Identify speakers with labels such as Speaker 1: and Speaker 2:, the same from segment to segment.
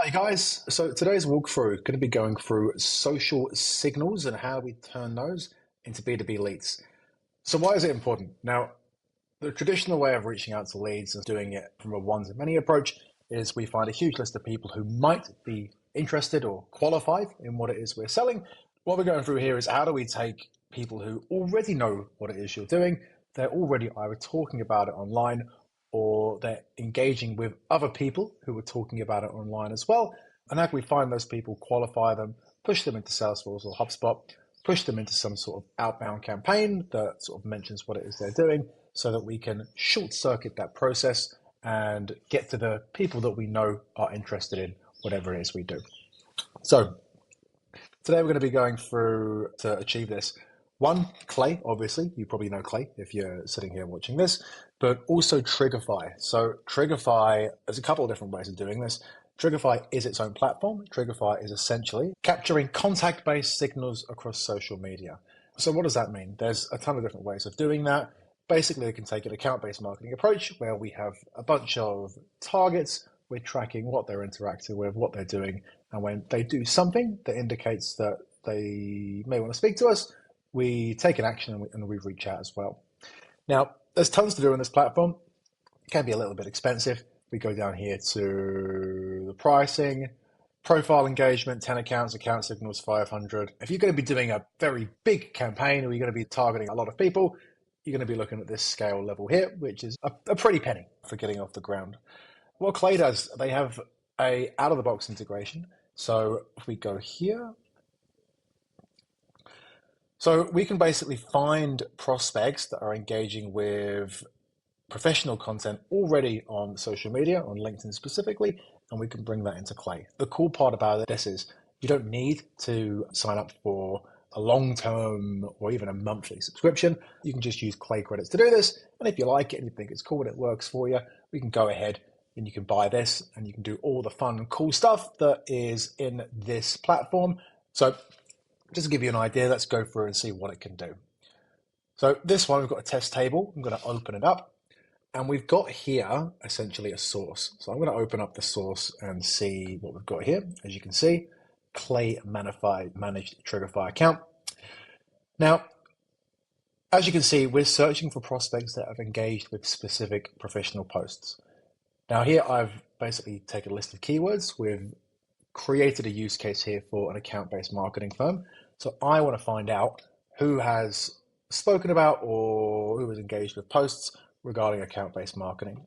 Speaker 1: Hey guys, so today's walkthrough going to be going through social signals and how we turn those into B2B leads. So why is it important? Now, the traditional way of reaching out to leads and doing it from a one-to-many approach is we find a huge list of people who might be interested or qualified in what it is we're selling. What we're going through here is how do we take people who already know what it is you're doing, they're already either talking about it online or they're engaging with other people who are talking about it online as well. And how can we find those people, qualify them, push them into Salesforce or HubSpot, push them into some sort of outbound campaign that sort of mentions what it is they're doing so that we can short circuit that process and get to the people that we know are interested in whatever it is we do. So today we're going to be going through to achieve this. One, Clay, obviously, you probably know Clay if you're sitting here watching this, but also Trigify. So Trigify, there's a couple of different ways of doing this. Trigify is its own platform. Trigify is essentially capturing contact-based signals across social media. So what does that mean? There's a ton of different ways of doing that. Basically, you can take an account-based marketing approach where we have a bunch of targets. We're tracking what they're interacting with, what they're doing, and when they do something that indicates that they may want to speak to us, we take an action and we reach out as well. Now, there's tons to do on this platform. It can be a little bit expensive. We go down here to the pricing, profile engagement, 10 accounts, account signals, 500. If you're going to be doing a very big campaign or you're going to be targeting a lot of people, you're going to be looking at this scale level here, which is a pretty penny for getting off the ground. What Clay does, they have a out-of-the-box integration. So if we go here, so we can basically find prospects that are engaging with professional content already on social media, on LinkedIn specifically, and we can bring that into Clay. The cool part about this is you don't need to sign up for a long-term or even a monthly subscription. You can just use Clay credits to do this. And if you like it and you think it's cool and it works for you, we can go ahead and you can buy this and you can do all the fun and cool stuff that is in this platform. So just to give you an idea, let's go through and see what it can do. So this one, we've got a test table. I'm going to open it up. And we've got here essentially a source. So I'm going to open up the source and see what we've got here. As you can see, Clay managed Trigify account. Now, as you can see, we're searching for prospects that have engaged with specific professional posts. Now here I've basically taken a list of keywords. We've created a use case here for an account-based marketing firm. So I want to find out who has spoken about or who has engaged with posts regarding account-based marketing.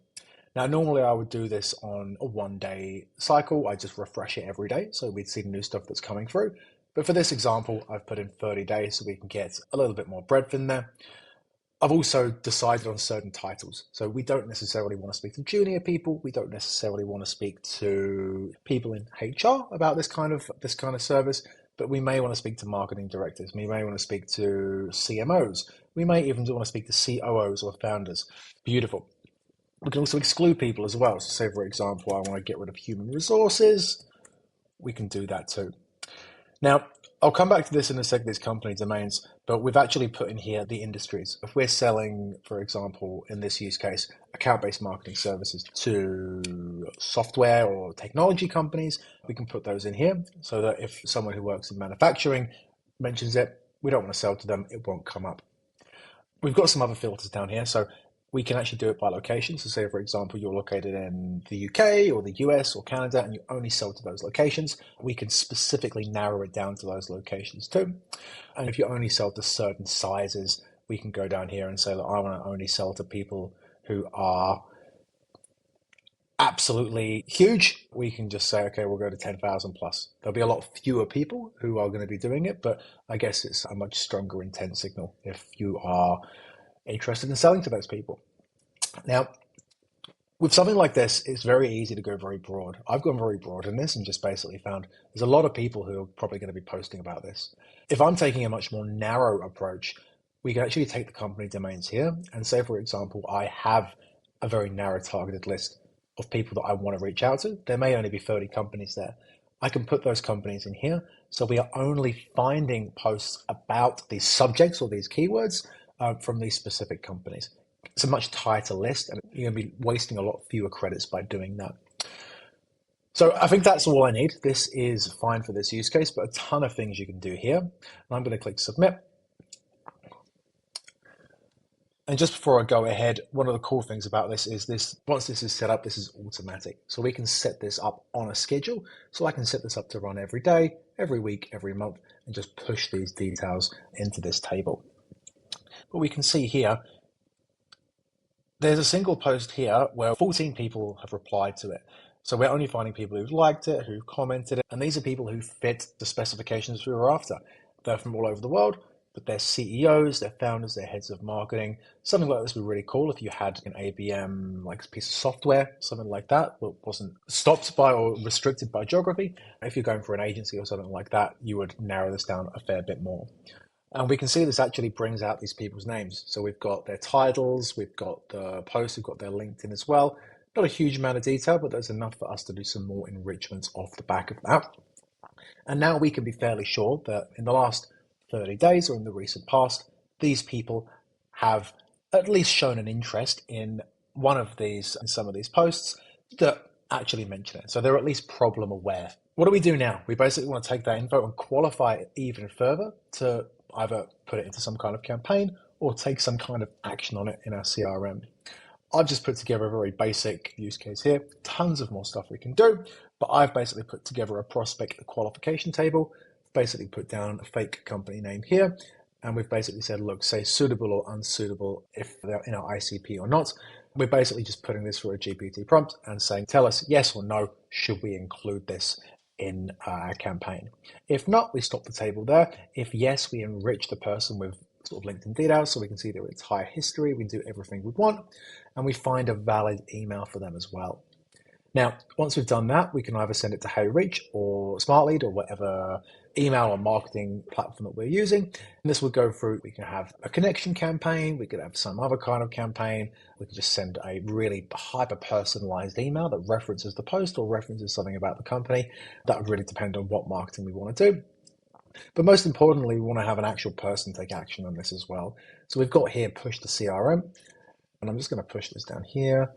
Speaker 1: Now, normally I would do this on a one-day cycle. I just refresh it every day so we'd see new stuff that's coming through. But for this example, I've put in 30 days so we can get a little bit more breadth in there. I've also decided on certain titles. So we don't necessarily want to speak to junior people. We don't necessarily want to speak to people in HR about this kind of service, but we may want to speak to marketing directors. We may want to speak to CMOs. We may even want to speak to COOs or founders. Beautiful. We can also exclude people as well. So say, for example, I want to get rid of human resources. We can do that too. Now, I'll come back to this in a second, these company domains, but we've actually put in here the industries. If we're selling, for example, in this use case, account-based marketing services to software or technology companies, we can put those in here so that if someone who works in manufacturing mentions it, we don't want to sell to them, it won't come up. We've got some other filters down here. So we can actually do it by location. So say, for example, you're located in the UK or the US or Canada and you only sell to those locations. We can specifically narrow it down to those locations too. And if you only sell to certain sizes, we can go down here and say, look, I want to only sell to people who are absolutely huge. We can just say, okay, we'll go to 10,000 plus. There'll be a lot fewer people who are going to be doing it, but I guess it's a much stronger intent signal if you are interested in selling to those people. Now, with something like this, it's very easy to go very broad. I've gone very broad in this and just basically found there's a lot of people who are probably going to be posting about this. If I'm taking a much more narrow approach, we can actually take the company domains here and say, for example, I have a very narrow targeted list of people that I want to reach out to. There may only be 30 companies there. I can put those companies in here. So we are only finding posts about these subjects or these keywords from these specific companies. It's a much tighter list and you're going to be wasting a lot fewer credits by doing that. So I think that's all I need. This is fine for this use case, but a ton of things you can do here. And I'm going to click submit. And just before I go ahead, one of the cool things about this is once this is set up, this is automatic. So we can set this up on a schedule. So I can set this up to run every day, every week, every month, and just push these details into this table. But we can see here, there's a single post here where 14 people have replied to it. So we're only finding people who've liked it, who've commented it, and these are people who fit the specifications we were after. They're from all over the world, but they're CEOs, they're founders, they're heads of marketing. Something like this would be really cool if you had an ABM like piece of software, something like that wasn't stopped by or restricted by geography. If you're going for an agency or something like that, you would narrow this down a fair bit more. And we can see this actually brings out these people's names. So we've got their titles, we've got the posts, we've got their LinkedIn as well. Not a huge amount of detail, but there's enough for us to do some more enrichments off the back of that. And now we can be fairly sure that in the last 30 days or in the recent past, these people have at least shown an interest in one of these, in some of these posts that actually mention it. So they're at least problem aware. What do we do now? We basically want to take that info and qualify it even further to either put it into some kind of campaign or take some kind of action on it in our CRM. I've just put together a very basic use case here. Tons of more stuff we can do, but I've basically put together a prospect qualification table, basically put down a fake company name here, and we've basically said, look, say suitable or unsuitable if they're in our ICP or not. We're basically just putting this through a GPT prompt and saying, tell us yes or no, should we include this in our campaign? If not, we stop the table there. If yes, we enrich the person with sort of LinkedIn details so we can see their entire history, we can do everything we want, and we find a valid email for them as well. Now, once we've done that, we can either send it to HeyReach or SmartLead or whatever email or marketing platform that we're using. And this will go through, we can have a connection campaign, we could have some other kind of campaign, we could just send a really hyper-personalized email that references the post or references something about the company. That would really depend on what marketing we want to do. But most importantly, we want to have an actual person take action on this as well. So we've got here push to CRM, and I'm just going to push this down here.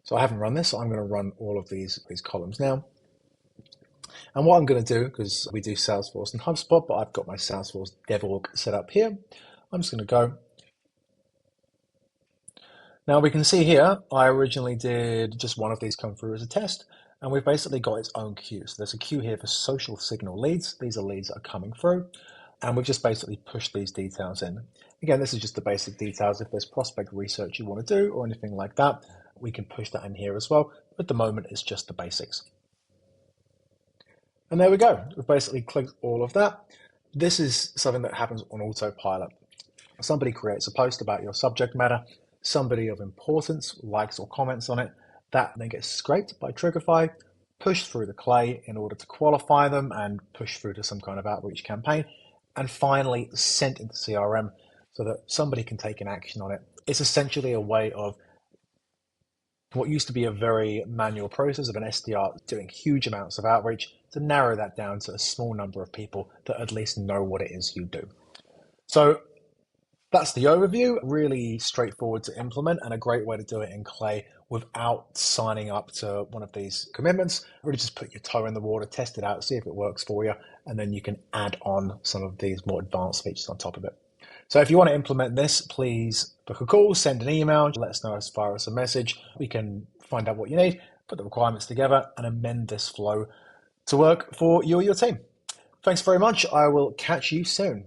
Speaker 1: So I haven't run this, so I'm going to run all of these columns now. And what I'm going to do, because we do Salesforce and Hubspot, but I've got my Salesforce DevOrg set up here, I'm just going to go. Now we can see here, I originally did just one of these come through as a test, and we've basically got its own queue. So there's a queue here for social signal leads. These are leads that are coming through, and we've just basically pushed these details in. Again, this is just the basic details. If there's prospect research you want to do or anything like that, we can push that in here as well. But at the moment, it's just the basics. And there we go. We've basically clicked all of that. This is something that happens on autopilot. Somebody creates a post about your subject matter, somebody of importance likes or comments on it, that then gets scraped by Trigify, pushed through the clay in order to qualify them and push through to some kind of outreach campaign, and finally sent into CRM so that somebody can take an action on it. It's essentially a way of what used to be a very manual process of an SDR doing huge amounts of outreach to narrow that down to a small number of people that at least know what it is you do. So that's the overview, really straightforward to implement and a great way to do it in Clay without signing up to one of these commitments. Really just put your toe in the water, test it out, see if it works for you, and then you can add on some of these more advanced features on top of it. So if you want to implement this, please book a call, send an email, let us know as far as a message. We can find out what you need, put the requirements together, and amend this flow to work for you or your team. Thanks very much. I will catch you soon.